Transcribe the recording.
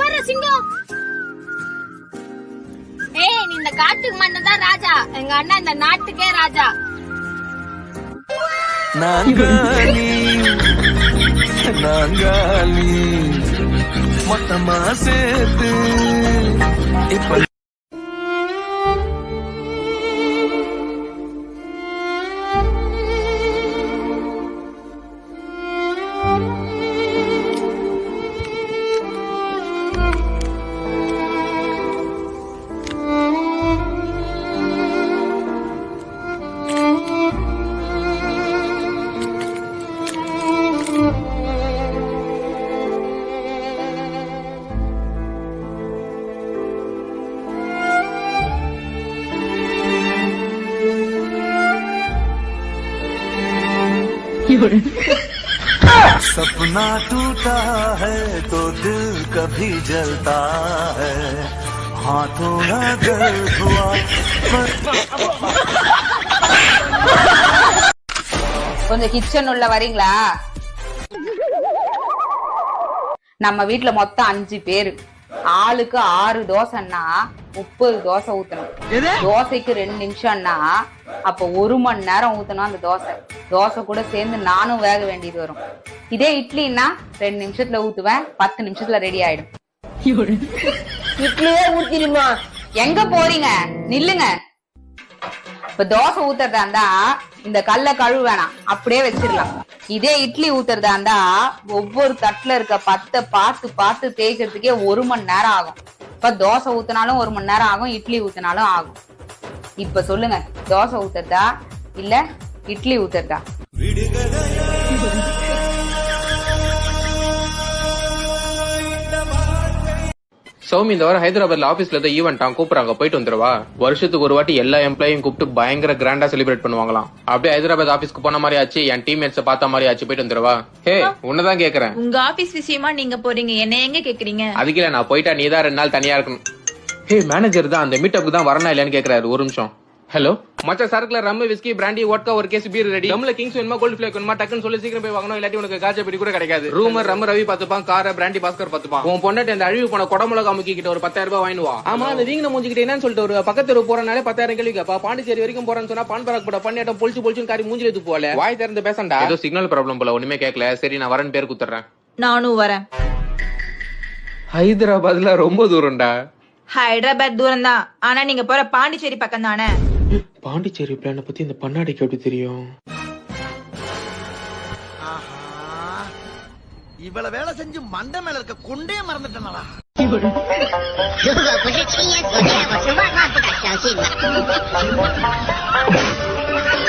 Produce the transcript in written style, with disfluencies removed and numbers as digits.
பாரு சிங்கம். ஏய், நீ இந்த காட்டுக்கு மட்டும்தான் ராஜா, எங்க அண்ணா இந்த நாட்டுக்கே ராஜா. நாங்காலி நாங்காலி மொத்தமா சேர்த்து இப்ப सपना टूटा है तो दिल कभी जलता है हाथों ना दर्द हुआ கொஞ்சம் கிச்சன் உள்ள வரீங்களா? நம்ம வீட்டுல மொத்தம் 5 பேரு, ஆளுக்கு 6 தோசைன்னா 30 தோசை ஊத்தணும். தோசைக்கு 2 நிமிஷம்னா அப்ப 1 மணி நேரம் ஊத்தணும். அந்த தோசை கூட சேர்ந்து நானும் வேக வேண்டியது வரும். இதே இட்லின்னா 2 நிமிஷத்துல ஊத்துவேன், 10 நிமிஷத்துல ரெடி ஆயிடும். இட்லியே ஊத்திடுமா? எங்க போறீங்க? நில்லுங்க. இப்ப தோசை ஊத்துறதா இருந்தா இந்த கல்ல கழுவு வேணாம், அப்படியே வச்சிடலாம். இதே இட்லி ஊத்துறதா இருந்தா ஒவ்வொரு தட்டுல இருக்க பத்தை பார்த்து தேய்க்கிறதுக்கே 1 மணி நேரம் ஆகும். இப்ப தோசை ஊத்தினாலும் 1 மணி நேரம் ஆகும், இட்லி ஊத்தினாலும் ஆகும். இப்ப சொல்லுங்க, தோசை ஊத்துறதா இல்ல இட்லி ஊத்துறதா? சௌமி, இந்த வாரம் ஹைதராபாத்ல ஆபீஸ்ல ஏதோ ஈவென்ட் கூப்பிடுறாங்க, போயிட்டு வந்துருவா. வருஷத்துக்கு ஒரு வாட்டி எல்லா எம்ப்ளாயும் கூப்பிட்டு பயங்கர கிராண்டா செலிப்ரேட் பண்ணுவாங்களாம். அப்படியே ஹைதராபாத் ஆபீஸ்க்கு போன மாதிரி ஆச்சு, என் டீம்மேட்ஸ் பார்த்த மாதிரி ஆச்சு. போயிட்டு வந்துருவா. ஹே, உன்னதான் கேக்குறேன். உங்க ஆபீஸ் விஷயமா நீங்க போறீங்க, என்ன எங்க கேக்குறீங்க? அதுக்கு இல்ல, நான் போயிட்டா நீதான் 2 நாள் தனியா இருக்கணும். ஹே, மேனேஜர் தான் அந்த மீட்டப்புக்கு தான் வரணும் இல்லையான்னு கேக்குறாரு. ஒரு நிமிஷம். ஹலோ மச்சா, சரக்குல ரம், விஸ்கி, பிராண்டி, வோட்கா, ஒரு கேஸ் பீர் ரெடி. ரம்ல கிங்ஸ் வேணுமா, கோல்ட் ஃபிளேக் வேணுமா, டக்குன்னு சொல்லி சீக்கிரம் போய் வாங்கணும், இல்லாட்டி உனக்கு காஜா பிடி கூட கிடைக்காது. ரூமர் ரம் ரவி பார்த்துப்பான், கார பிராண்டி பாஸ்கர் பார்த்துப்பான். உன் பொண்ணாட்டி அந்த அழிவு போன குடமுளகா முக்கிட்ட ஒரு 10,000 ரூபாய் வாங்கினுவா. ஆமா, அந்த வீங்க மூஞ்சிக்கிட்ட என்னன்னு சொல்லிட்டு ஒரு பக்கத்து போறனாலே 10,000 கேள்வி கேப்பா. பாண்டிச்சேரி வரைக்கும் போறேன்னு சொன்னா பான் பராக் போட பண்ணியாட்டம் பொழிச்சு காரி மூஞ்சில தூக்கு போல. வாய் திறந்து பேசண்டா. ஏதோ சிக்னல் ப்ராப்ளம் போல, ஒண்ணுமே கேட்கல. சரி, நான் வரேன், பேர் குத்துறேன். நானும் வரேன். ஹைதராபாத்ல ரொம்ப தூரம்டா. ஹைதராபாத் தூரம் தான், ஆனா நீங்க போற பாண்டிச்சேரி பக்கம் தானே. பாண்டிச்சேரி பிளான பத்தி இந்த பண்ணாடிக்கு எப்படி தெரியும்? இவ்வளவு வேலை செஞ்சு மண்டை மேல இருக்க கொண்டே மறந்துட்டேனடா. 如果不是亲眼所见，我是万万不敢相信的。